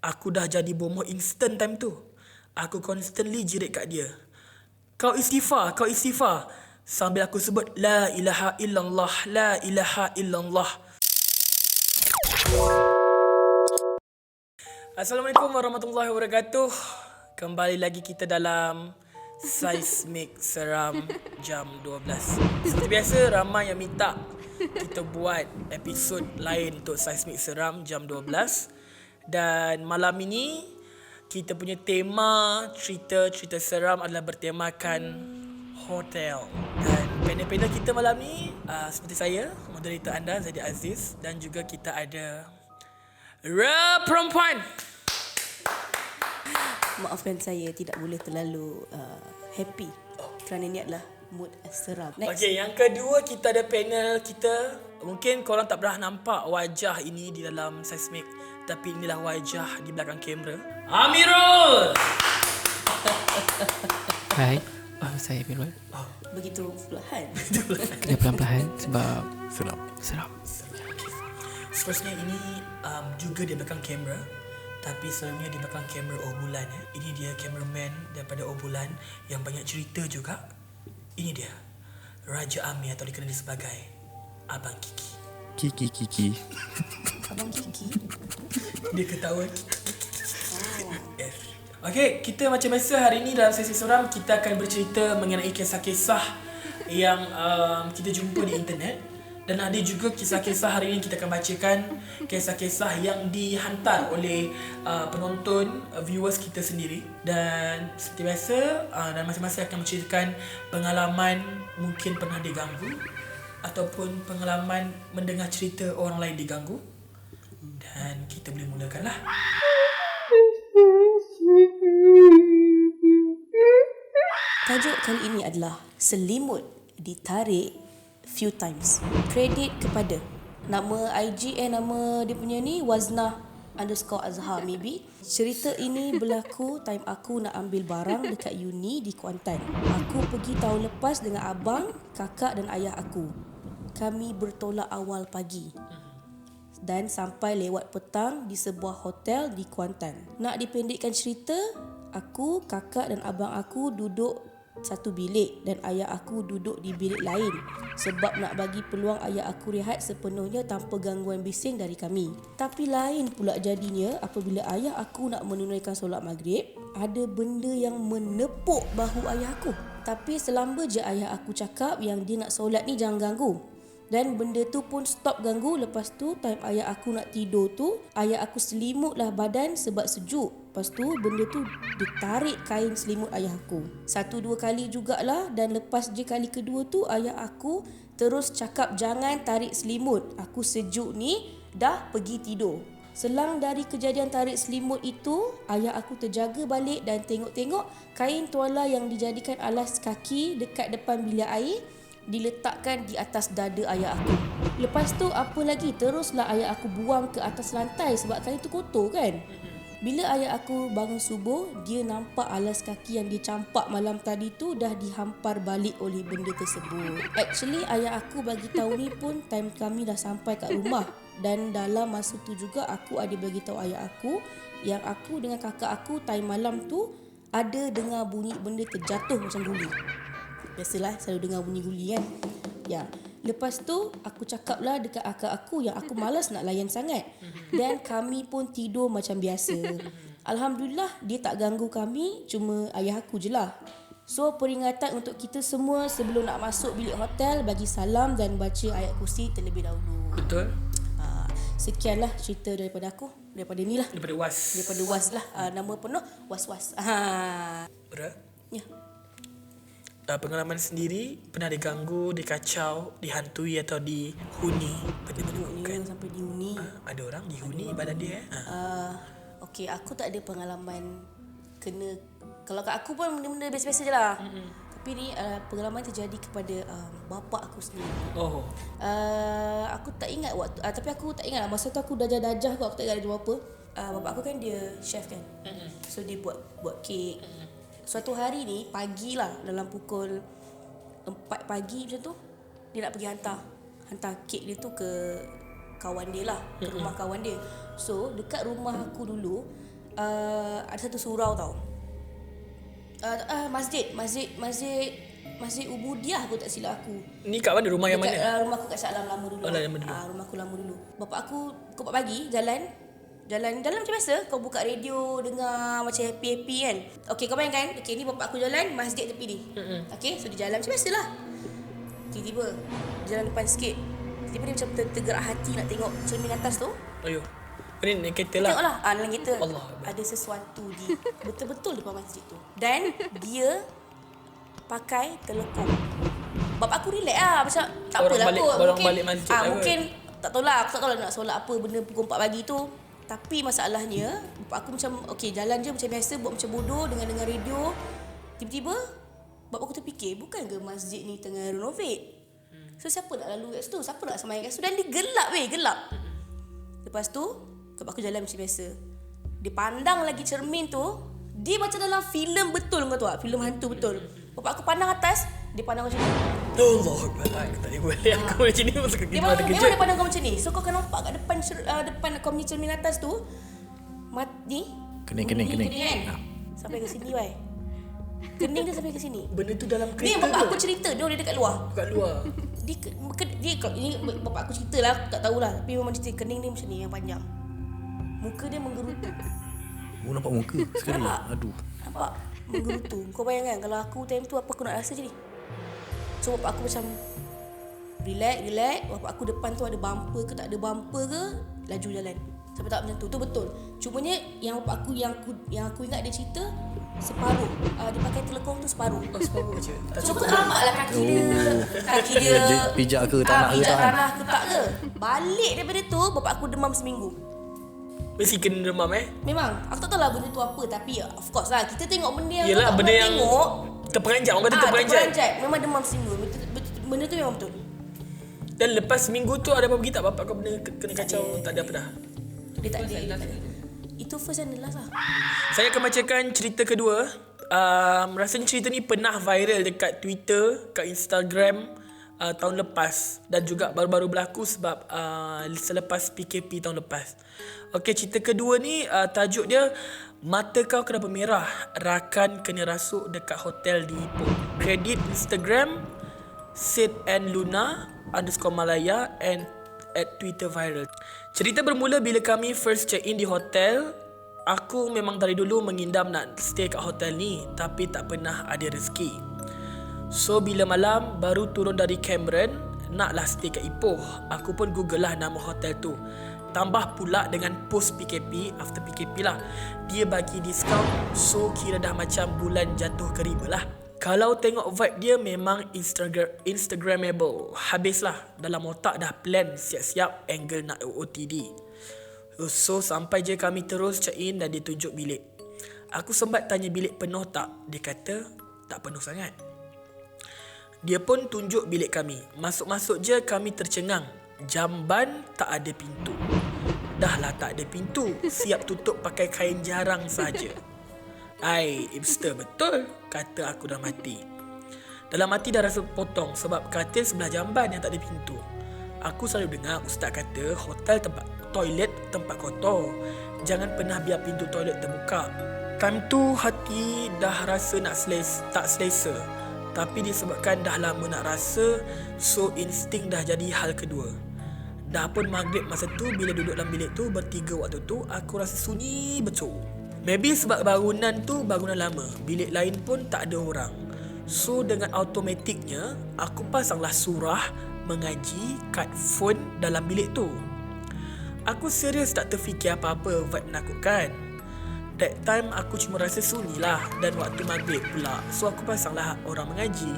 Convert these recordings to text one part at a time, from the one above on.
Aku dah jadi bomoh instant time tu. Aku constantly jerit kat dia. Kau istighfar. Sambil aku sebut La ilaha illallah, La ilaha illallah. Assalamualaikum warahmatullahi wabarakatuh. Kembali lagi kita dalam Seismik Seram jam 12. Seperti biasa, ramai yang minta kita buat episod lain untuk Seismik Seram jam 12. Dan malam ini kita punya tema cerita seram adalah bertemakan hotel. Dan panel-panel kita malam ni seperti saya, moderator anda Zaidi Aziz, dan juga kita ada perempuan. Maafkan saya tidak boleh terlalu happy kerana ni adalah mood seram. Okey, yang kedua kita ada panel kita. Mungkin korang tak pernah nampak wajah ini di dalam Seismik, tapi inilah wajah di belakang kamera. Amirul. Hai, saya Amirul. Begitu perlahan. Kena pelan-pelan sebab seram. Seterusnya ini juga di belakang kamera, tapi selalunya di belakang kamera Obulan. Ini dia cameraman daripada Obulan yang banyak cerita juga. Ini dia Raja Amir atau dikenali sebagai Abang Kiki. Kiki. Abang Kiki. Dia ketawa. Okey, kita macam biasa hari ini dalam sesi seram kita akan bercerita mengenai kisah-kisah yang kita jumpa di internet. Dan ada juga kisah-kisah hari ini kita akan bacakan kisah-kisah yang dihantar oleh penonton, viewers kita sendiri. Dan seperti biasa, dan masing-masing akan menceritakan pengalaman mungkin pernah diganggu ataupun pengalaman mendengar cerita orang lain diganggu. Dan kita boleh mulakanlah. Tajuk kali ini adalah selimut ditarik few times. Kredit kepada nama IG nama dia punya ni Waznah_Azhar maybe. Cerita ini berlaku time aku nak ambil barang dekat uni di Kuantan. Aku pergi tahun lepas dengan abang, kakak dan ayah aku. Kami bertolak awal pagi dan sampai lewat petang di sebuah hotel di Kuantan. Nak dipendekkan cerita, aku, kakak dan abang aku duduk satu bilik dan ayah aku duduk di bilik lain sebab nak bagi peluang ayah aku rehat sepenuhnya tanpa gangguan bising dari kami. Tapi lain pula jadinya apabila ayah aku nak menunaikan solat maghrib, ada benda yang menepuk bahu ayah aku. Tapi selamba je ayah aku cakap yang dia nak solat ni jangan ganggu. Dan benda tu pun stop ganggu. Lepas tu time ayah aku nak tidur tu, ayah aku selimutlah badan sebab sejuk. Lepas tu benda tu ditarik kain selimut ayah aku 1-2 kali jugalah. Dan lepas je kali kedua tu ayah aku terus cakap jangan tarik selimut, aku sejuk ni, dah pergi tidur. Selang dari kejadian tarik selimut itu, ayah aku terjaga balik dan tengok-tengok kain tuala yang dijadikan alas kaki dekat depan bilik air diletakkan di atas dada ayah aku. Lepas tu apa lagi, teruslah ayah aku buang ke atas lantai sebab kain tu kotor kan. Bila ayah aku bangun subuh, dia nampak alas kaki yang dia campak malam tadi tu dah dihampar balik oleh benda tersebut. Actually ayah aku bagi tahu ni pun time kami dah sampai kat rumah. Dan dalam masa tu juga aku ada bagi tahu ayah aku yang aku dengan kakak aku time malam tu ada dengar bunyi benda terjatuh macam guli. Biasalah selalu dengar bunyi guli kan. Ya. Lepas tu aku cakaplah dekat akak aku yang aku malas nak layan sangat. Dan kami pun tidur macam biasa. Alhamdulillah dia tak ganggu kami, cuma ayah aku je lah. So peringatan untuk kita semua sebelum nak masuk bilik hotel, bagi salam dan baca ayat kursi terlebih dahulu. Betul. Sekianlah cerita daripada aku. Daripada ni lah. Daripada Was. Daripada Was lah. Nama penuh Was. Betul. Ya. Pengalaman sendiri pernah diganggu, dikacau, dihantui atau dihuni? Kan? Sampai dihuni. Ada orang dihuni badan dia. Okey, aku tak ada pengalaman kena. Kalau kat aku pun benda-benda biasa-biasa je lah. Tapi ni pengalaman terjadi kepada bapa aku sendiri. Aku tak ingat waktu, tapi aku tak ingat lah. Masa tu aku dajah-dajah kot, aku tak ingat dia buat apa. Bapa aku kan dia chef kan. So dia buat kek. Suatu hari ni pagi lah, dalam pukul 4 pagi macam tu, dia nak pergi hantar kek dia tu ke kawan dia lah, ke rumah kawan dia. So dekat rumah aku dulu ada satu surau tau. Masjid Ubudiah aku tak silap aku. Ni kat mana? Rumah yang Dekat, mana? rumah aku kat Shah Alam lama dulu. Lama dulu. Rumah aku lama dulu. Bapak aku pukul 4 pagi jalan macam biasa. Kau buka radio, dengar macam happy-happy kan. Okay, kau bayangkan. Okay, ni bapak aku jalan masjid tepi ni. Okay, so dia jalan macam biasa lah. Tiba-tiba jalan depan sikit. Tiba-tiba dia macam tergerak hati nak tengok cermin atas tu. Ayuh. Ni naik kereta lah. Tengoklah, dalam kereta Allah. ada sesuatu di betul-betul depan masjid tu. Dan dia pakai telekung. Bapak aku relax lah. Macam tak Orang apalah balik- kot. orang balik masjid lah kot. Mungkin tak tahulah. Aku tak tahu lah nak solat apa benda pukul 4 pagi tu. Tapi masalahnya bapak aku macam okay, jalan je macam biasa, buat macam bodoh dengan radio. Tiba-tiba bapak aku terfikir, bukan ke masjid ni tengah renovate? So siapa nak lalu kat situ? Siapa nak sembahyang kat situ? Dan dia gelap. Lepas tu bapak aku jalan macam biasa. Dia pandang lagi cermin tu. Dia macam dalam filem betul, kau tahu tak? Filem hantu betul. Bapak aku pandang atas, dia pandang macam ni. Allah Akbar. Aku tak boleh boleh. Aku macam ni masuk Dia kita memang dia pandang kau macam ni. So kau akan nampak kat depan kau punya cermin atas tu, ni Kening. kan? Sampai ke sini wai. Kening dia sampai ke sini. Benda tu dalam Ni kereta bapak ke? aku cerita, dia dekat luar. Kat luar. Dia ini bapak aku cerita lah, aku tak tahulah. Tapi memang dia cerita kening dia macam ni yang panjang. Muka dia menggerutu. Oh, nampak muka sekali. Nampak? Aduh. Nampak? Menggerutu. Kau bayangkan kalau aku time tu apa aku nak rasa je ni. So bapak aku macam relax. Bapak aku depan tu ada bumper ke tak ada bumper ke, laju jalan. Sampai tak macam tu. Tu betul. Cumanya yang bapak aku yang aku ingat dia cerita separuh. Dia pakai telekong tu separuh. Separuh je. Tak So cukup. aku nampak lah kaki dia. Dia pijak ke tanah ke Pijak tak kan? tanah ke tak ke. Balik daripada tu bapak aku demam seminggu. Mesti kena demam Memang aku tak tahu lah benda tu apa. Tapi of course lah kita tengok benda yang Yelah, tak benda pernah yang tengok. terperanjat. Orang kata terperanjat. Memang demam seminggu. Benda tu memang betul. Dan lepas minggu tu ada apa pergi tak? Bapak kau benda kena kacau? Tak ada apa dah? Dia tak ada. Itu first and the last lah. Saya akan bacakan cerita kedua. Rasanya cerita ni pernah viral dekat Twitter, kat Instagram tahun lepas. Dan juga baru-baru berlaku sebab selepas PKP tahun lepas. Okey, cerita kedua ni tajuk dia Mata Kau Kenapa Merah? Rakan Kena Rasuk Dekat Hotel di Ipoh. Kredit Instagram Sid and Luna _Malaya and at Twitter viral. Cerita bermula bila kami first check in di hotel. Aku memang dari dulu mengindam nak stay kat hotel ni, tapi tak pernah ada rezeki. So bila malam baru turun dari Cameron, naklah stay kat Ipoh. Aku pun google lah nama hotel tu. Tambah pula dengan post PKP, after PKP lah, dia bagi diskaun. So kira dah macam bulan jatuh ke riba lah. Kalau tengok vibe dia memang Instagramable. Habislah dalam otak dah plan siap-siap angle nak OOTD. So sampai je kami terus check in dan dia tunjuk bilik. Aku sempat tanya bilik penuh tak? Dia kata tak penuh sangat. Dia pun tunjuk bilik kami. Masuk-masuk je kami tercengang. Jamban tak ada pintu. Dah lah tak ada pintu. Siap tutup pakai kain jarang saja. Ai, hipster betul, kata aku dah mati. Dalam hati dah rasa potong sebab katil sebelah jamban yang tak ada pintu. Aku selalu dengar ustaz kata hotel toilet tempat kotor. Jangan pernah biar pintu toilet terbuka. Time tu hati dah rasa tak selesa. Tapi disebabkan dah lama nak rasa, so insting dah jadi hal kedua. Dah pun maghrib masa tu, bila duduk dalam bilik tu bertiga waktu tu, aku rasa sunyi betul. Maybe sebab bangunan tu bangunan lama, bilik lain pun tak ada orang. So dengan automatiknya, aku pasanglah surah mengaji kat phone dalam bilik tu. Aku serius tak terfikir apa-apa vibe menakutkan. That time aku cuma rasa sunyi lah, dan waktu maghrib pula. So aku pasanglah orang mengaji.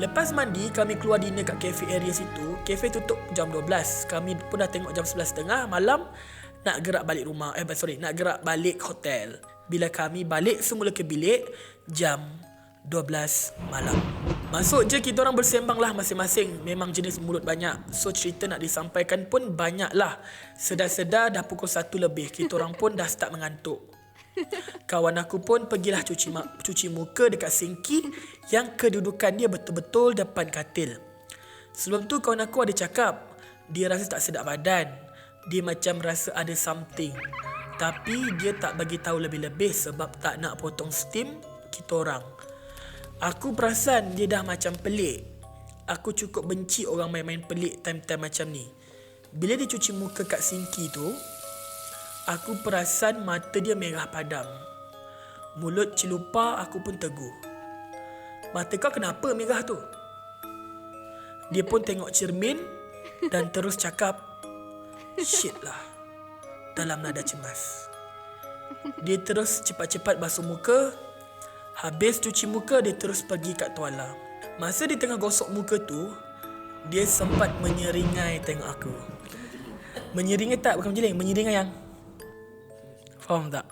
Lepas mandi, kami keluar dinner kat cafe area situ. Cafe tutup jam 12. Kami pun dah tengok jam 11.30 malam. Nak gerak balik nak gerak balik hotel. Bila kami balik semula ke bilik, jam 12 malam. Masuk je kita orang bersembang lah masing-masing. Memang jenis mulut banyak. So cerita nak disampaikan pun banyak lah. Sedar-sedar dah pukul 1 lebih. Kita orang pun dah start mengantuk. Kawan aku pun pergilah cuci muka dekat sinki yang kedudukan dia betul-betul depan katil. Sebelum tu kawan aku ada cakap dia rasa tak sedap badan. Dia macam rasa ada something. Tapi dia tak bagi tahu lebih-lebih sebab tak nak potong steam kita orang. Aku perasan dia dah macam pelik. Aku cukup benci orang main-main pelik time-time macam ni. Bila dia cuci muka kat sinki tu, aku perasan mata dia merah padam. Mulut celupar, aku pun tegur. Mata kau kenapa merah tu? Dia pun tengok cermin dan terus cakap, shit lah, dalam nada cemas. Dia terus cepat-cepat basuh muka. Habis cuci muka, dia terus pergi kat tuala. Masa dia tengah gosok muka tu, dia sempat menyeringai tengok aku. Menyeringai tak? Bukan menjeling, menyeringai yang, faham tak?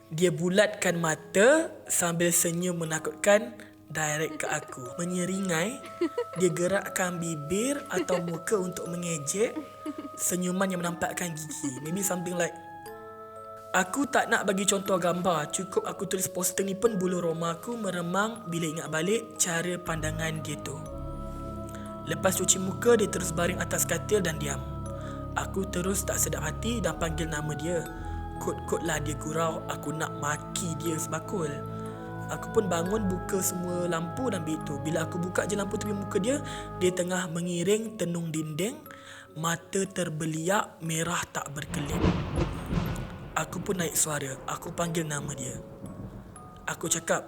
Dia bulatkan mata sambil senyum menakutkan direct ke aku. Menyeringai, dia gerakkan bibir atau muka untuk mengejek. Senyuman yang menampakkan gigi. Maybe something like, aku tak nak bagi contoh gambar. Cukup aku tulis poster ni pun bulu roma aku meremang bila ingat balik cara pandangan dia tu. Lepas cuci muka, dia terus baring atas katil dan diam. Aku terus tak sedap hati dan panggil nama dia. Kot-kot lah dia gurau. Aku nak maki dia sebakul. Aku pun bangun, buka semua lampu dan begitu. Bila aku buka je lampu tepi muka dia, dia tengah mengiring tenung dinding. Mata terbeliak, merah tak berkelip. Aku pun naik suara. Aku panggil nama dia. Aku cakap,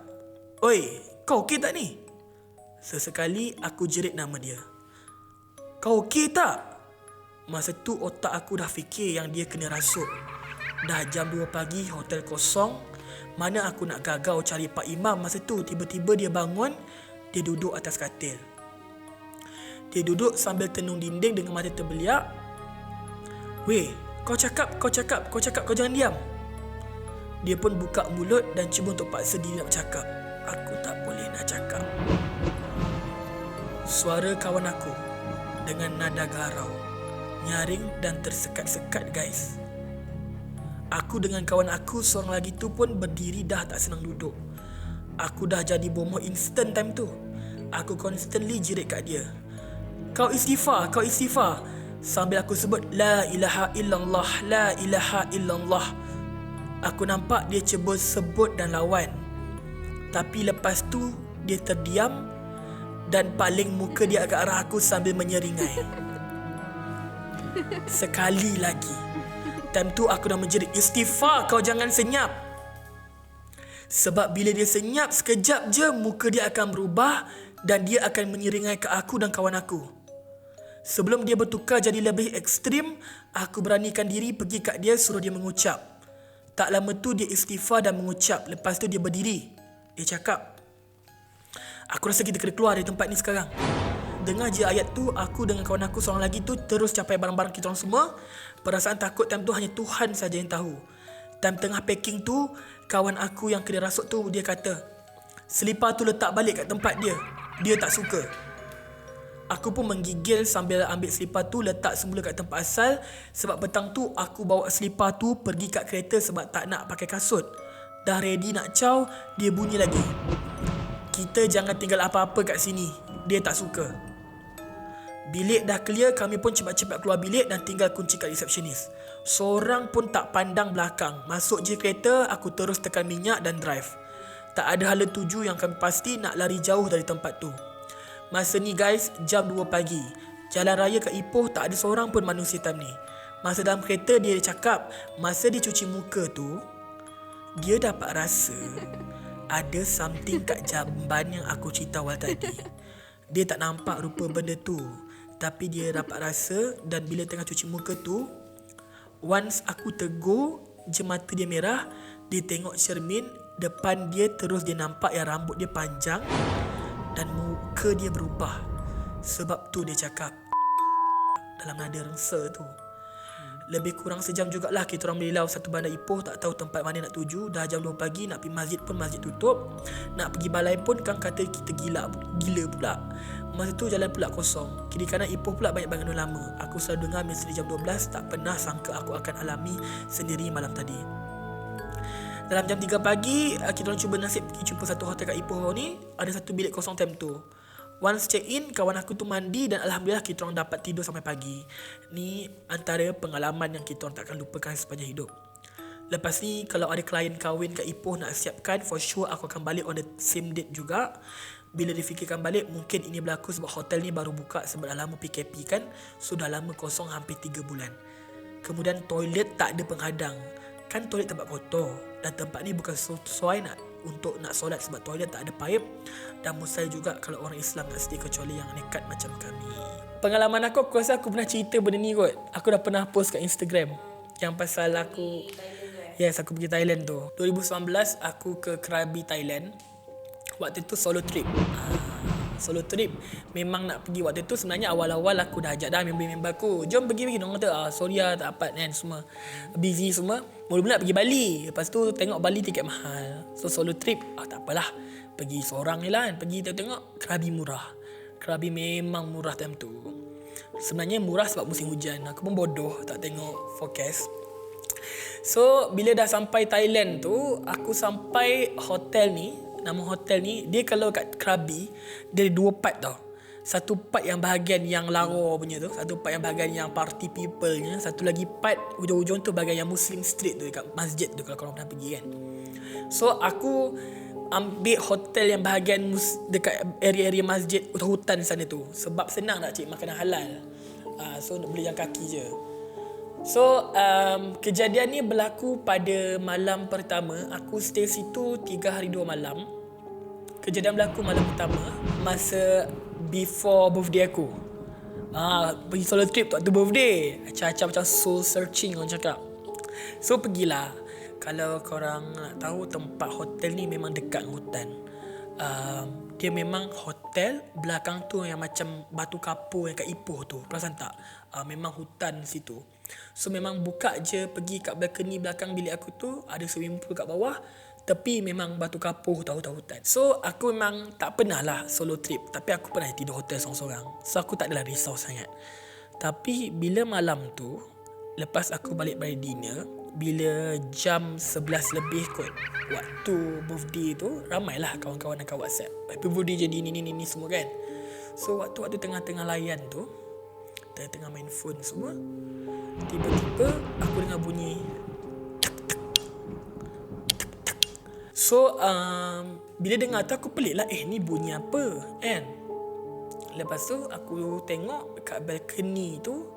"Oi, kau okey tak ni?" Sesekali aku jerit nama dia. "Kau okey tak?" Masa tu otak aku dah fikir yang dia kena rasuk. Dah jam 2 pagi, hotel kosong. Mana aku nak gagau cari Pak Imam masa tu. Tiba-tiba dia bangun. Dia duduk atas katil. Dia duduk sambil tenung dinding dengan mata terbeliak. "Weh, kau cakap, kau jangan diam." Dia pun buka mulut dan cuba untuk paksa diri nak bercakap. Aku tak boleh nak cakap. Suara kawan aku dengan nada garau, nyaring dan tersekat-sekat guys. Aku dengan kawan aku seorang lagi tu pun berdiri dah tak senang duduk. Aku dah jadi bomoh instant time tu. Aku constantly jerit kat dia. Kau istighfar. Sambil aku sebut La ilaha illallah, La ilaha illallah. Aku nampak dia cuba sebut dan lawan. Tapi lepas tu dia terdiam dan paling muka dia agak arah aku sambil menyeringai. Sekali lagi. Time tu aku dah menjerit, istighfar, kau jangan senyap. Sebab bila dia senyap sekejap je, muka dia akan berubah dan dia akan menyeringai ke aku dan kawan aku. Sebelum dia bertukar jadi lebih ekstrim, aku beranikan diri pergi kat dia suruh dia mengucap. Tak lama tu dia istighfar dan mengucap. Lepas tu dia berdiri. Dia cakap, "Aku rasa kita kena keluar dari tempat ni sekarang." Dengar je ayat tu, aku dengan kawan aku seorang lagi tu terus capai barang-barang kita orang semua. Perasaan takut time tu hanya Tuhan saja yang tahu. Time tengah packing tu, kawan aku yang kena rasuk tu dia kata, "Selipar tu letak balik kat tempat dia. Dia tak suka." Aku pun menggigil sambil ambil selipar tu letak semula kat tempat asal. Sebab petang tu aku bawa selipar tu pergi kat kereta sebab tak nak pakai kasut. Dah ready nak caw, dia bunyi lagi. "Kita jangan tinggal apa-apa kat sini. Dia tak suka." Bilik dah clear, kami pun cepat-cepat keluar bilik dan tinggal kunci kat resepsionis. Seorang pun tak pandang belakang. Masuk je kereta, aku terus tekan minyak dan drive. Tak ada hala tuju yang kami pasti nak lari jauh dari tempat tu. Masa ni guys, jam 2 pagi. Jalan raya kat Ipoh tak ada seorang pun manusia time ni. Masa dalam kereta dia cakap, masa dia cuci muka tu, dia dapat rasa ada something kat jamban yang aku cerita awal tadi. Dia tak nampak rupa benda tu, tapi dia dapat rasa. Dan bila tengah cuci muka tu, once aku tegur je mata dia merah, dia tengok cermin depan dia, terus dia nampak yang rambut dia panjang dan muka dia berubah. Sebab tu dia cakap dalam nada rengsa tu. Lebih kurang sejam jugalah kita orang melilau satu bandar Ipoh, tak tahu tempat mana nak tuju. Dah jam 2 pagi, nak pergi masjid pun masjid tutup. Nak pergi balai pun kan kata kita gila pula. Masa tu jalan pula kosong. Kiri kanan Ipoh pula banyak bangunan lama. Aku selalu dengar misteri jam 12, tak pernah sangka aku akan alami sendiri malam tadi. Dalam jam 3 pagi, kita orang cuba nasib pergi jumpa satu hotel kat Ipoh ni. Ada satu bilik kosong time tu. Once check in, kawan aku tu mandi dan alhamdulillah kita orang dapat tidur sampai pagi. Ni antara pengalaman yang kita orang takkan lupakan sepanjang hidup. Lepas ni kalau ada klien kahwin kat Ipoh nak siapkan, for sure aku akan balik on the same date juga. Bila difikirkan balik, mungkin ini berlaku sebab hotel ni baru buka sebab dah lama PKP kan. Sudah lama kosong hampir 3 bulan. Kemudian toilet tak ada penghadang. Kan toilet tempat kotor. Dan tempat ni bukan sesuai untuk nak solat sebab toilet tak ada paip. Dan mustahil juga kalau orang Islam nak stay kecuali yang nekat macam kami. Pengalaman aku rasa aku pernah cerita benda ni kot. Aku dah pernah post kat Instagram. Yang pasal aku... Yes, aku pergi Thailand tu. 2019 aku ke Krabi, Thailand. Waktu tu solo trip. Solo trip. Memang nak pergi waktu tu sebenarnya awal-awal aku dah ajak dah member-member aku. Jom pergi-pergi. Diorang kata, sorry lah tak dapat kan semua. Busy semua. Mula-mula nak pergi Bali. Lepas tu tengok Bali tiket mahal. So solo trip, tak apalah. Pergi seorang je lah kan. Pergi tengok Krabi murah. Krabi memang murah time tu. Sebenarnya murah sebab musim hujan. Aku pun bodoh tak tengok forecast. So bila dah sampai Thailand tu, aku sampai hotel ni. Nama hotel ni, dia kalau kat Krabi, dia ada 2 part tau. Satu part yang bahagian yang lara punya tu, satu part yang bahagian yang party people nya, satu lagi part ujung-ujung tu bahagian yang Muslim street tu dekat masjid tu kalau korang pernah pergi kan. So aku ambil hotel yang bahagian dekat area-area masjid hutan sana tu sebab senang nak cari makanan halal. So boleh jalan kaki je. So kejadian ni berlaku pada malam pertama. Aku stay situ 3 hari 2 malam. Kejadian berlaku malam pertama masa before birthday aku. Pergi solo trip waktu birthday. Macam soul searching orang cakap. So pergilah. Kalau korang nak tahu, tempat hotel ni memang dekat hutan. Dia memang hotel belakang tu yang macam batu kapur yang kat Ipoh tu. Perasan tak? Memang hutan situ. So memang buka je pergi kat balcony belakang bilik aku tu, ada swimming pool kat bawah. Tepi memang batu kapur, hutan-hutan. So aku memang tak pernah lah solo trip. Tapi aku pernah tidur hotel seorang-seorang. So aku tak adalah risau sangat. Tapi bila malam tu, lepas aku balik dari dinner, bila jam 11 lebih kot, waktu birthday tu, ramailah kawan-kawan dekat WhatsApp. Happy birthday jadi ni semua kan. So waktu tengah-tengah layan tu, tengah main phone semua, tiba-tiba aku dengar bunyi tak, tak, tak, tak. So bila dengar tu aku pelik lah, ni bunyi apa kan. Lepas tu aku tengok kat balcony tu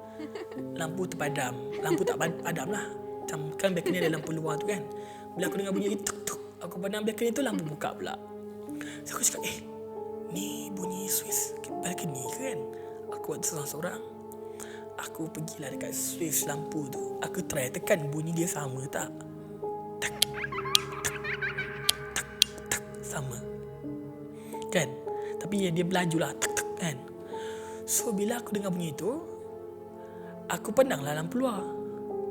lampu terpadam. Lampu tak padam lah, macam kan balcony ada lampu luar tu kan. Bila aku dengar bunyi tuk tuk, aku pandang balcony tu lampu buka pula. So aku cakap ni bunyi Swiss balcony ke kan. Aku waktu seorang-seorang, aku pergilah dekat switch lampu tu. Aku try tekan bunyi dia sama tak. Tak, tak, tak, tak, sama kan. Tapi dia berlaju lah tak, tak, kan. So bila aku dengar bunyi tu, aku pandang lah lampu luar.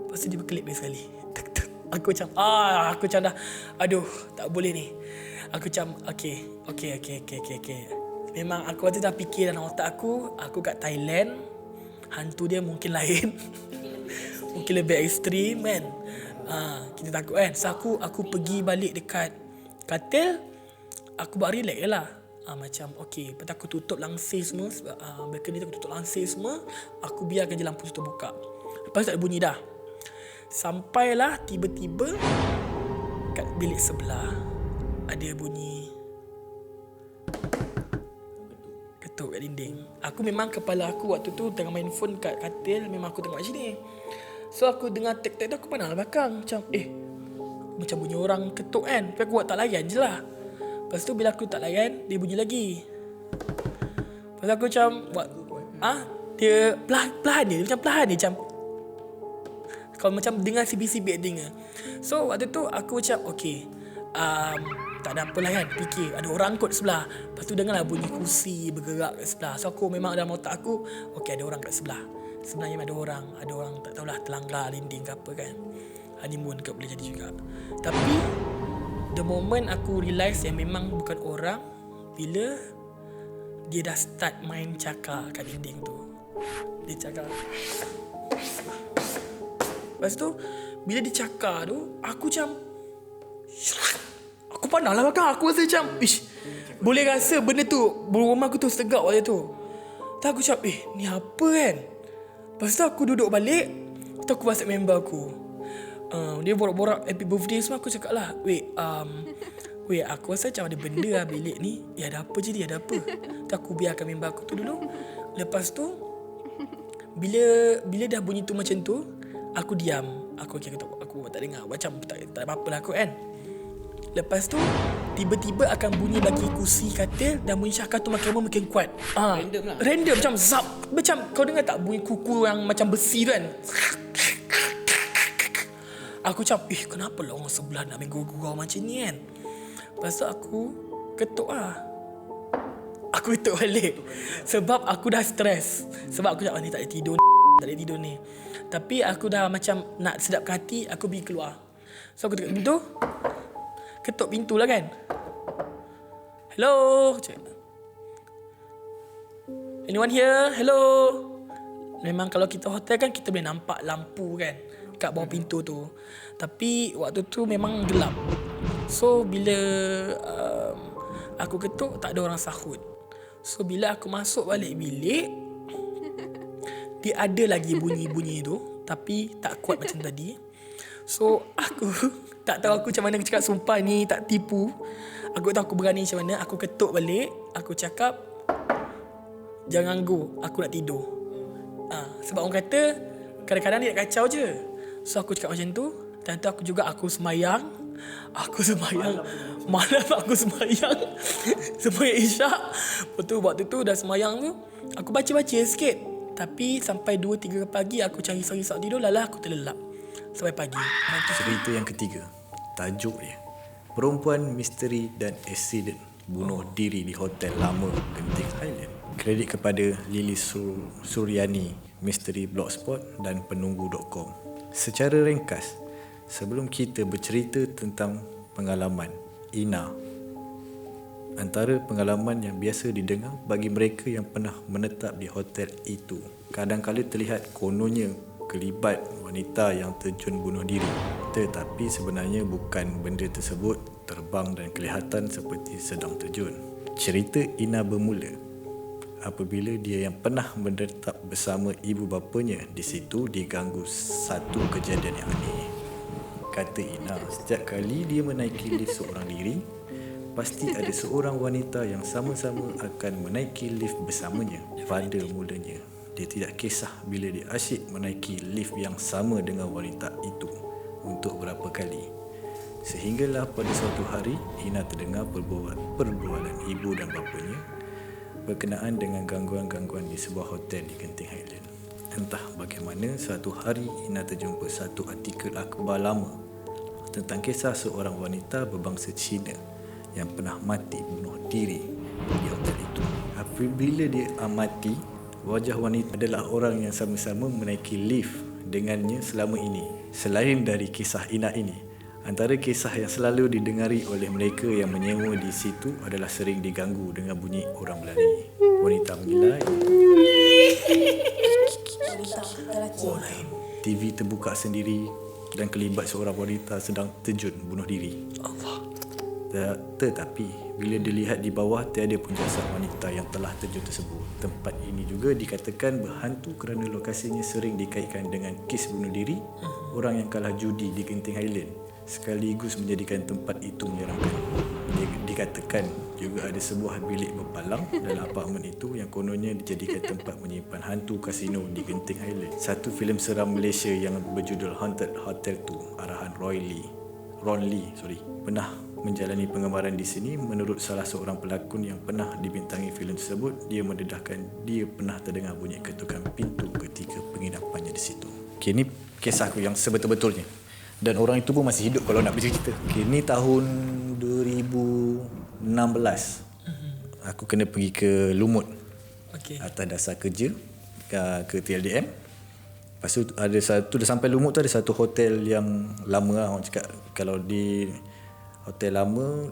Lepas tu dia berkelip sekali. Tak, tak. Aku macam dah, aduh tak boleh ni. Aku macam okay. Memang aku waktu dah fikir dalam otak aku kat Thailand, hantu dia mungkin lain. Mungkin lebih ekstrim kan. Kita takut kan. So aku pergi balik dekat katil. Aku buat relax je lah. Macam okay, lepas aku tutup langsir semua. Sebab balcony tu aku tutup langsir semua. Aku biarkan je lampu tu buka. Lepas tu tak ada bunyi dah. Sampailah tiba-tiba kat bilik sebelah ada bunyi ketuk kat dinding. Aku memang kepala aku waktu tu tengah main phone kat katil, memang aku tengok kat sini. So aku dengar tek-tek tu, aku pandang belakang macam macam bunyi orang ketuk kan. Tapi aku buat tak layan je lah. Lepas tu bila aku tak layan, dia bunyi lagi. Lepas tu aku macam buat dia perlahan dia macam perlahan dia macam kalau macam dengar sibik-sibik dengar. So waktu tu aku macam okay, tak ada apalah kan, fikir ada orang kot sebelah. Lepas tu dengarlah bunyi kursi bergerak kat sebelah. So aku memang dalam otak aku, okay ada orang kat sebelah. Sebenarnya ada orang tak tahulah terlanggar dinding ke apa kan. Honeymoon ke boleh jadi juga. Tapi the moment aku realise yang memang bukan orang, bila dia dah start main cakar kat dinding tu. Dia cakar. Lepas tu bila dia cakar tu, aku macam aku pandang lah belakang. Aku rasa macam Boleh rasa benda tu bulu rumah aku tu segak waktu tu. Tak aku cakap ni apa kan. Lepas tu aku duduk balik. Lepas tu aku WhatsApp member aku. Dia borak-borak happy birthday semua. Aku cakap lah wait aku rasa macam ada benda lah bilik ni. Ada apa je dia, ada apa. Tu aku biarkan member aku tu dulu. Lepas tu Bila dah bunyi tu macam tu, aku diam. Aku tak dengar. Macam tak ada apa-apa lah aku kan. Lepas tu tiba-tiba akan bunyi bagi kursi katil. Dan bunyi syakar tu makin kuat. Random macam zap. Macam kau dengar tak bunyi kuku yang macam besi tu kan. Aku macam kenapa lah orang sebelah nak main gurau-gurau macam ni kan. Lepas tu aku ketuk lah. Aku ketuk balik. Sebab aku dah stres. Sebab aku cakap ni tak boleh tidur ni. Tapi aku dah macam nak sedapkan hati. Aku pergi keluar. So aku ketuk pintu. Ketuk pintu lah kan. Hello. Anyone here? Hello. Memang kalau kita hotel kan kita boleh nampak lampu kan kat bawah pintu tu. Tapi waktu tu memang gelap. So bila aku ketuk tak ada orang sahut. So bila aku masuk balik bilik, dia ada lagi bunyi-bunyi tu, tapi tak kuat macam tadi. So aku tak tahu aku macam mana cakap sumpah ni tak tipu. Aku tahu aku berani macam mana. Aku ketuk balik. Aku cakap jangan ganggu, aku nak tidur. Sebab orang kata kadang-kadang dia nak kacau je. So aku cakap macam tu. Dan tu aku semayang. Malam aku semayang. Semayang isyak. Lepas tu waktu tu dah semayang tu, aku baca-baca sikit. Tapi sampai 2-3 pagi aku cari risau tidur. Lala aku terlelap sampai pagi. Cerita yang ketiga, tajuk dia Perempuan Misteri dan Aksiden Bunuh Diri di Hotel Lama Genting Highland. Kredit kepada Lily Suryani, Misteri Blogspot dan Penunggu.com. Secara ringkas, sebelum kita bercerita tentang pengalaman Ina, antara pengalaman yang biasa didengar bagi mereka yang pernah menetap di hotel itu, kadang-kala terlihat kononnya kelibat wanita yang terjun bunuh diri. Tetapi sebenarnya bukan benda tersebut terbang dan kelihatan seperti sedang terjun. Cerita Ina bermula apabila dia yang pernah menetap bersama ibu bapanya di situ diganggu satu kejadian yang aneh. Kata Ina, setiap kali dia menaiki lift seorang diri, pasti ada seorang wanita yang sama-sama akan menaiki lift bersamanya. Pada mulanya, dia tidak kisah bila dia asyik menaiki lift yang sama dengan wanita itu untuk berapa kali. Sehinggalah pada suatu hari, Ina terdengar perbualan ibu dan bapanya berkenaan dengan gangguan-gangguan di sebuah hotel di Genting Highland. Entah bagaimana, suatu hari Ina terjumpa satu artikel akhbar lama tentang kisah seorang wanita berbangsa Cina yang pernah mati bunuh diri di hotel itu. Apabila dia amati, wajah wanita adalah orang yang sama-sama menaiki lift dengannya selama ini. Selain dari kisah Ina ini, antara kisah yang selalu didengari oleh mereka yang menyewa di situ adalah sering diganggu dengan bunyi orang berlari, wanita mengilai, TV terbuka sendiri dan kelibat seorang wanita sedang terjun bunuh diri. Tetapi bila dilihat di bawah, tiada pun jasad wanita yang telah terjun tersebut. Tempat ini juga dikatakan berhantu kerana lokasinya sering dikaitkan dengan kes bunuh diri orang yang kalah judi di Genting Highland, sekaligus menjadikan tempat itu menyeramkan. Dikatakan juga ada sebuah bilik berpalang dalam apartmen itu yang kononnya dijadikan tempat menyimpan hantu kasino di Genting Highland. Satu filem seram Malaysia yang berjudul Haunted Hotel 2 arahan Ron Lee pernah menjalani penggambaran di sini. Menurut salah seorang pelakon yang pernah dibintangi filem tersebut, dia mendedahkan dia pernah terdengar bunyi ketukan pintu ketika penginapannya di situ. Okay, ini kisahku yang sebetul-betulnya. Dan orang itu pun masih hidup kalau nak bercerita. Okay, ini tahun 2016. Aku kena pergi ke Lumut. Atas dasar kerja ke TLDM. Lepas tu ada satu, dah sampai Lumut tu ada satu hotel yang lama lah. Orang cakap kalau di hotel lama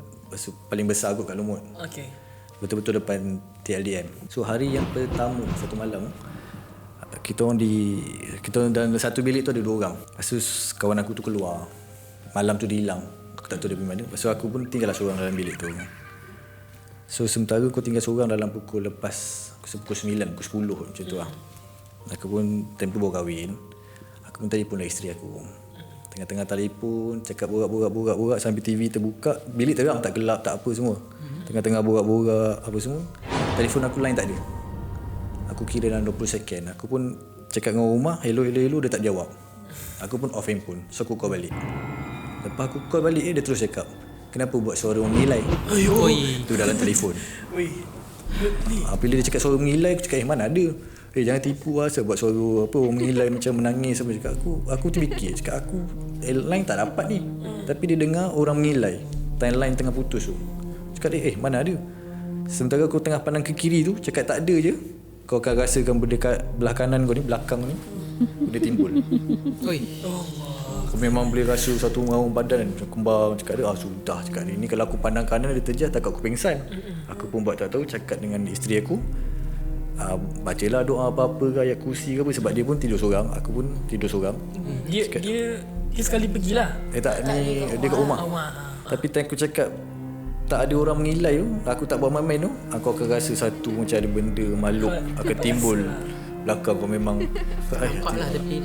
paling besar kot kat Lumut. Betul-betul depan TLDM. So hari yang pertama, satu malam, kita dalam satu bilik tu ada 2 orang. Lepas tu kawan aku tu keluar. Malam tu dia hilang. Aku tak tahu dia pergi mana. Lepas tu aku pun tinggallah seorang dalam bilik tu. So sementara kau tinggal seorang dalam pukul 9, pukul 10 macam tu lah. Aku pun time tu baru kahwin. Aku pun telefon lah isteri aku. Tengah-tengah telefon, cakap borak sambil TV terbuka. Bilik terang, tak gelap, tak apa semua. Tengah-tengah borak apa semua. Telefon aku line tak ada. Aku kira dalam 20 second. Aku pun cakap dengan rumah, hello, dia tak jawab. Aku pun off handphone. So aku call balik. Lepas aku call balik dia terus cakap, kenapa buat suara orang mengilai? Tu dalam telefon. Bila dia cakap suara mengilai, aku cakap mana ada. Jangan tipu lah, buat suara apa orang mengilai macam menangis apa. Cakap aku terfikir, cakap aku line tak dapat ni. Tapi dia dengar orang mengilai, line tengah putus tu. Cakap dia mana ada. Sementara kau tengah pandang ke kiri tu, cakap tak ada je, kau akan rasakan berdekat belah kanan kau ni, belakang ni dia timbul. Aku memang boleh rasa satu ngaung badan kembang. Cakap dia sudah, cakap dia ni kalau aku pandang kanan dia terjah, takut aku pengsan. Aku pun buat tak tahu, cakap dengan isteri aku, bacalah doa apa-apa ke, ayat kursi ke apa. Sebab dia pun tidur seorang, aku pun tidur seorang. Dia sekali pergilah. Tak ni dia kat rumah. Tapi time aku cakap tak ada orang mengilai tu, aku tak buat main-main tu, aku akan rasa satu macam ada benda makhluk akan timbul belakang kau. Memang Nampaklah tapi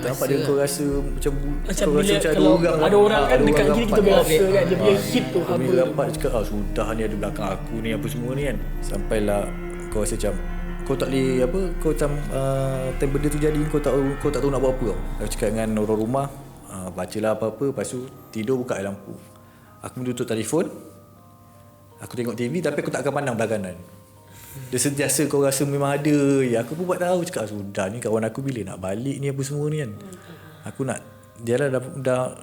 nampak dia, kau rasa macam kau bila rasa macam kalau orang ada orang kan dekat kiri kita boleh rasa kan dia punya hit tu kami rapat cakap sudah ni ada belakang aku ni apa semua ni kan. Sampailah kau rasa macam kau tak boleh apa, kau macam time benda tu jadi kau tak tahu nak buat apa tau. Aku cakap dengan orang rumah, bacalah apa-apa, lepas tu tidur buka lampu. Aku tutup telefon, aku tengok TV tapi aku tak akan pandang belah kanan. Dia sentiasa kau rasa memang ada. Aku pun buat tahu, cakap sudah ni kawan aku bila nak balik ni apa semua ni kan. Aku nak dia lah dah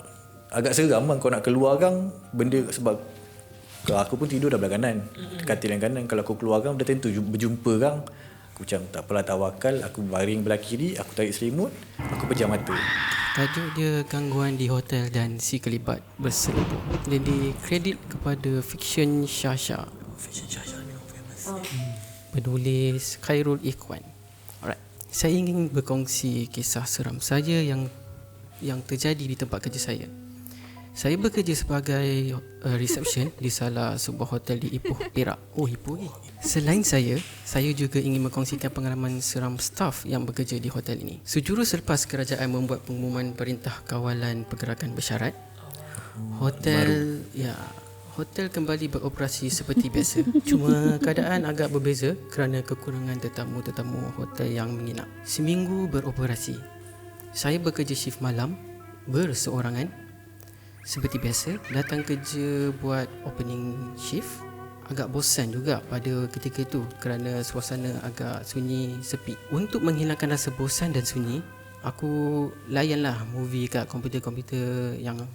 agak seram kan kau nak keluar kan benda. Sebab aku pun tidur dah belah kanan, katil yang kanan. Kalau aku keluar kan dah tentu berjumpa kan. Aku macam tak apalah, tawakal. Aku baring belah kiri, aku tarik selimut, aku pejam mata. Tajuk dia Gangguan di Hotel dan Si Kelibat Berselubung, dan dikredit kepada Fiction Shasha. Penulis Khairul Ikhwan. Alright. Saya ingin berkongsi kisah seram saya yang terjadi di tempat kerja saya. Saya bekerja sebagai reception di salah sebuah hotel di Ipoh, Perak. Ipoh ni. Selain saya juga ingin berkongsikan pengalaman seram staf yang bekerja di hotel ini. Sejurus selepas kerajaan membuat pengumuman Perintah Kawalan Pergerakan Bersyarat, hotel kembali beroperasi seperti biasa. Cuma keadaan agak berbeza kerana kekurangan tetamu-tetamu hotel yang menginap. Seminggu beroperasi, saya bekerja shift malam berseorangan. Seperti biasa, datang kerja buat opening shift. Agak bosan juga pada ketika itu kerana suasana agak sunyi, sepi. Untuk menghilangkan rasa bosan dan sunyi, aku layanlah movie kat komputer yang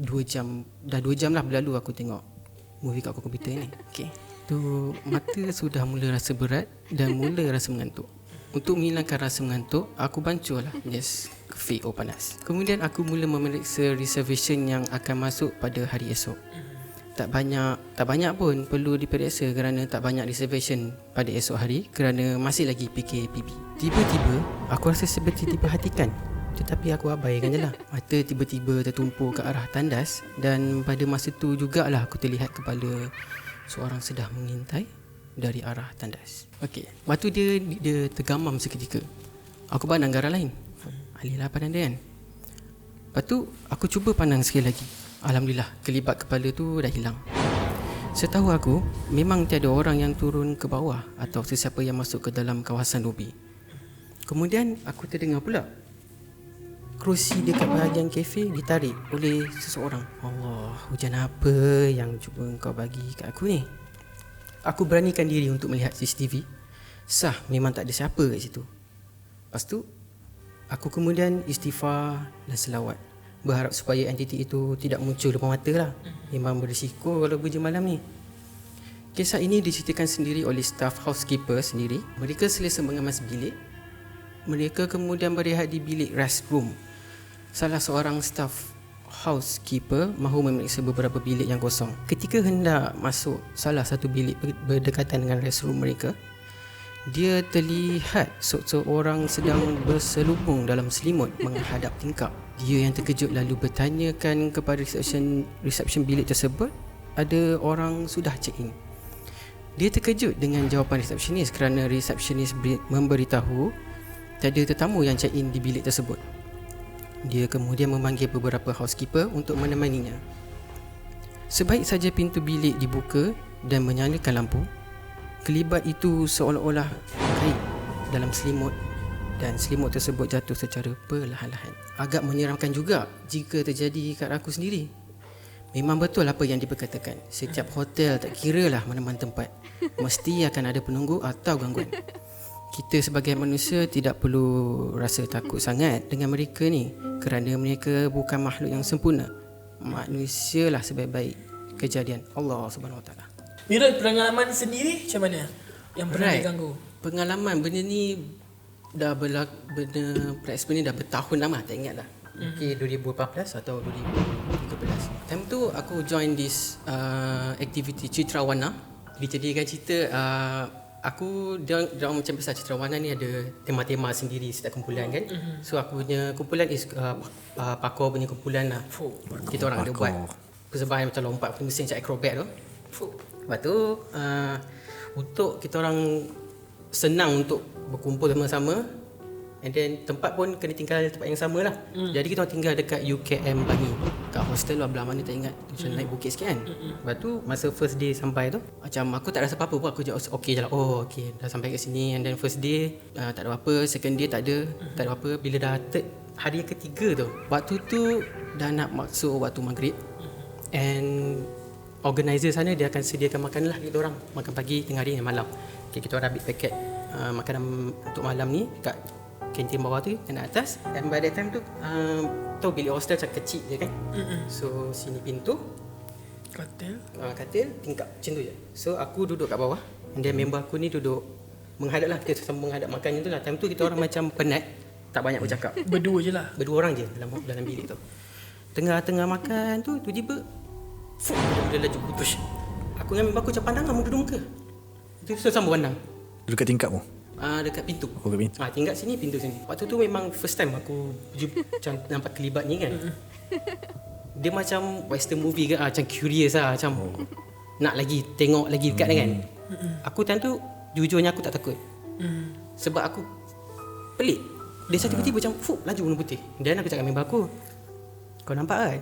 2 jam. Dah 2 jam lah berlalu aku tengok movie kat komputer ni. Okay, tu mata sudah mula rasa berat dan mula rasa mengantuk. Untuk menghilangkan rasa mengantuk, aku bancuh lah kafe panas. Kemudian aku mula memeriksa reservation yang akan masuk pada hari esok. Tak banyak pun perlu diperiksa kerana tak banyak reservation pada esok hari kerana masih lagi PKPB. Tiba-tiba aku rasa seperti diperhatikan, tetapi aku abaikan je lah. Mata tiba-tiba tertumpul ke arah tandas dan pada masa tu jugalah aku terlihat kepala seorang sedang mengintai dari arah tandas. Okey, waktu dia tergamam seketika. Aku pandang ke arah lain. Alihlah pandang dia kan. Lepas tu aku cuba pandang sekali lagi. Alhamdulillah, kelibat kepala tu dah hilang. Setahu aku, memang tiada orang yang turun ke bawah atau sesiapa yang masuk ke dalam kawasan lobi. Kemudian aku terdengar pula kerusi dekat bahagian kafe ditarik oleh seseorang. Allah, hujan apa yang cuba kau bagi kat aku ni? Aku beranikan diri untuk melihat CCTV. Sah, memang tak ada siapa kat situ. Lepas tu aku kemudian istighfar dan selawat, berharap supaya entiti itu tidak muncul depan mata lah. Memang berisiko kalau kerja malam ni. Kisah ini diceritakan sendiri oleh staf housekeeper sendiri. Mereka selesa mengemas bilik. Mereka kemudian berehat di bilik restroom. Salah seorang staf housekeeper mahu memeriksa beberapa bilik yang kosong. Ketika hendak masuk salah satu bilik berdekatan dengan restroom mereka, dia terlihat seorang sedang berselubung dalam selimut menghadap tingkap. Dia yang terkejut lalu bertanyakan kepada reception bilik tersebut, ada orang sudah check in. Dia terkejut dengan jawapan resepsionis kerana resepsionis memberitahu tak ada tetamu yang check in di bilik tersebut. Dia kemudian memanggil beberapa housekeeper untuk menemaninya. Sebaik saja pintu bilik dibuka dan menyalakan lampu, kelibat itu seolah-olah kait dalam selimut dan selimut tersebut jatuh secara perlahan-lahan. Agak menyeramkan juga jika terjadi kat aku sendiri. Memang betul apa yang diperkatakan. Setiap hotel, tak kiralah mana-mana tempat, mesti akan ada penunggu atau gangguan. Kita sebagai manusia tidak perlu rasa takut sangat dengan mereka ni, kerana mereka bukan makhluk yang sempurna. Manusialah sebaik-baik kejadian Allah Subhanahu Wa Taala. Mirul, pengalaman sendiri macam mana? Yang pernah diganggu? Pengalaman benda ni dah benda Prexpo ni dah bertahun lama, tak ingat dah. Mungkin 2014 atau 2013. Time tu aku join this activity Citra Warna. Dijadikan cerita aku dia macam besar Citra Warna ni ada tema-tema sendiri setiap kumpulan kan. So aku punya kumpulan is parkour punya kumpulan lah. Kita orang ada buat persembahan macam lompat mesin macam acrobat tu. Lepas tu untuk kita orang senang untuk berkumpul sama-sama. And then tempat pun kena tinggal tempat yang sama lah. Jadi kita orang tinggal dekat UKM Bangi. Kat hostel lah belah mana tak ingat. Macam naik bukit sikit kan. Lepas tu masa first day sampai tu, macam aku tak rasa apa-apa pun. Aku jawab okey je lah. Oh okey, dah sampai kat sini. And then first day tak ada apa-apa. Second day tak ada apa-apa. Bila dah third hari ketiga tu, waktu tu dah nak masuk waktu maghrib. And organizer sana dia akan sediakan makanan lah kita orang. Makan pagi, tengah hari dan malam. Okay, kita orang ambil paket makanan untuk malam ni kat kantin bawah tu dan atas. Dan by that time tu tahu bilik hostel macam kecil je kan. So sini pintu, katil tingkap macam tu je. So aku duduk kat bawah. And then member aku ni duduk menghadap lah. Kita sama menghadap makan tu lah. Time tu kita orang macam penat, tak banyak bercakap. Berdua je lah. Berdua orang je dalam bilik tu. Tengah-tengah makan tu tiba-tiba dia laju putus. Aku dengan member aku macam pandang lah muka-muka. Itu sama pandang. Duduk kat tingkap tu? Dekat pintu. Oh, kat pintu. Tinggal sini, pintu sini. Waktu tu memang first time aku macam nampak kelibat ni kan. Dia macam western movie ke, macam curious lah, macam nak lagi tengok lagi dekat kan. Aku time tu jujurnya aku tak takut. Sebab aku pelik. Dia tiba-tiba macam laju warna putih. Dan aku cakap member aku, kau nampak kan?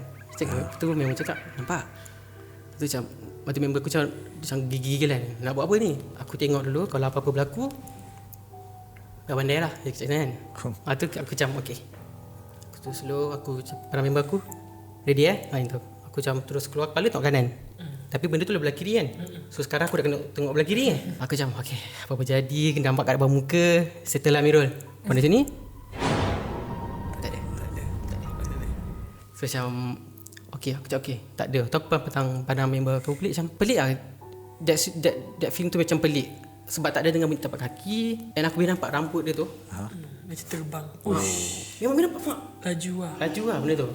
Tu memang cakap nampak. Tu macam waktu member aku macam gigi-gigilan. Nak buat apa ni? Aku tengok dulu, kalau apa-apa berlaku dah pandai lah dia cakap kan. Tu aku macam okey. Aku tu slow, aku para member aku ready itu. Aku macam terus keluar kepala tengok kanan. Tapi benda tu belah kiri kan. So sekarang aku dah kena tengok belah kiri kan. Aku macam okey, apa-apa jadi kena nampak kat depan muka, settle lah Mirul. Mana sini? Tak ada. So macam okey, aku cakap okey, tak ada. Tu aku pandang member aku pelik lah. That feeling tu macam pelik. Sebab tak ada dengan tapak kaki. Dan aku boleh nampak rambut dia tu Macam terbang. Memang boleh nampak. Laju lah benda tu.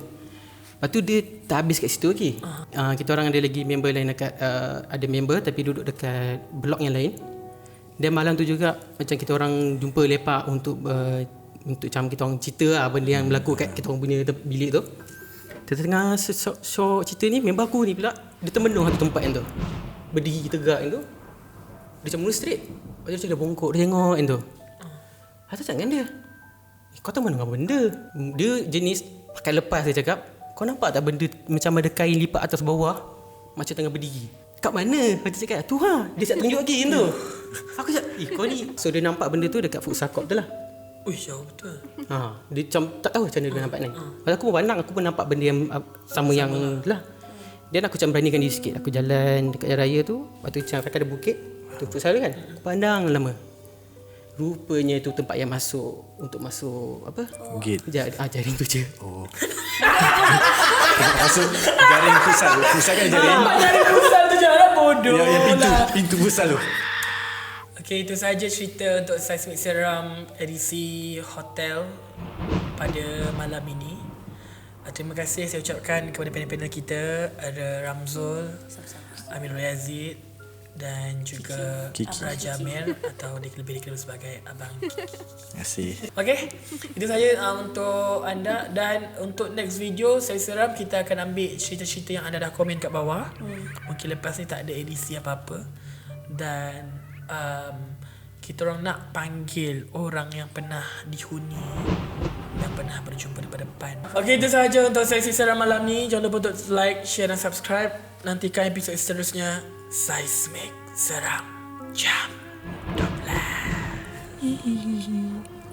Lepas tu dia tak habis kat situ lagi. Kita orang ada lagi member lain dekat ada member tapi duduk dekat blok yang lain. Dan malam tu juga macam kita orang jumpa lepak untuk macam kita orang cerita lah benda yang berlaku kat kita orang punya bilik tu. Tengah show cerita ni, member aku ni pula dia termenung satu tempat yang tu. Berdiri tegak yang tu. Dia macam mula straight. Lepas tu dia bongkok, dia tengok kan tu. Aku cakap dengan dia, kau tahu mana benda? Dia jenis pakai lepas dia cakap, kau nampak tak benda macam ada kain lipat atas bawah macam tengah berdiri? Kat mana? Aku cakap, tu ha. Dia cakap tunjuk lagi kan tu. Aku cakap, kau ni. So dia nampak benda tu dekat futsal court tu lah. Jauh betul. Dia macam tak tahu macam mana dia nampak ni. Lepas aku pun pandang, aku pun nampak benda yang sama yang lah. Dan aku macam beranikan diri sikit. Aku jalan dekat jalan raya tu. Lepas tu macam ada bukit. Tu futsal kan. Aku pandang lama. Rupanya tu tempat yang untuk masuk apa? Gate. Jaring tu je. Masuk jaring futsal. Futsal kan jaring. Jaring futsal tu je lah bodoh. Yang pintu futsal tu. Okay, itu sahaja cerita untuk Seismic Seram edisi hotel pada malam ini. Terima kasih saya ucapkan kepada panel-panel kita. Ada Ramzul, Amirul Yazid dan juga Kiki. Raja Amir atau lebih dikenal sebagai Abang Kiki. Terima kasih. Okay, itu saja untuk anda. Dan untuk next video saya seram, kita akan ambil cerita-cerita yang anda dah komen kat bawah. Mungkin lepas ni tak ada edisi apa-apa. Dan kita orang nak panggil orang yang pernah dihuni dan pernah berjumpa di depan. Okey, itu sahaja untuk sesi seram malam ni. Jangan lupa untuk like, share dan subscribe. Nantikan episod seterusnya Seismic Seram Jam 12.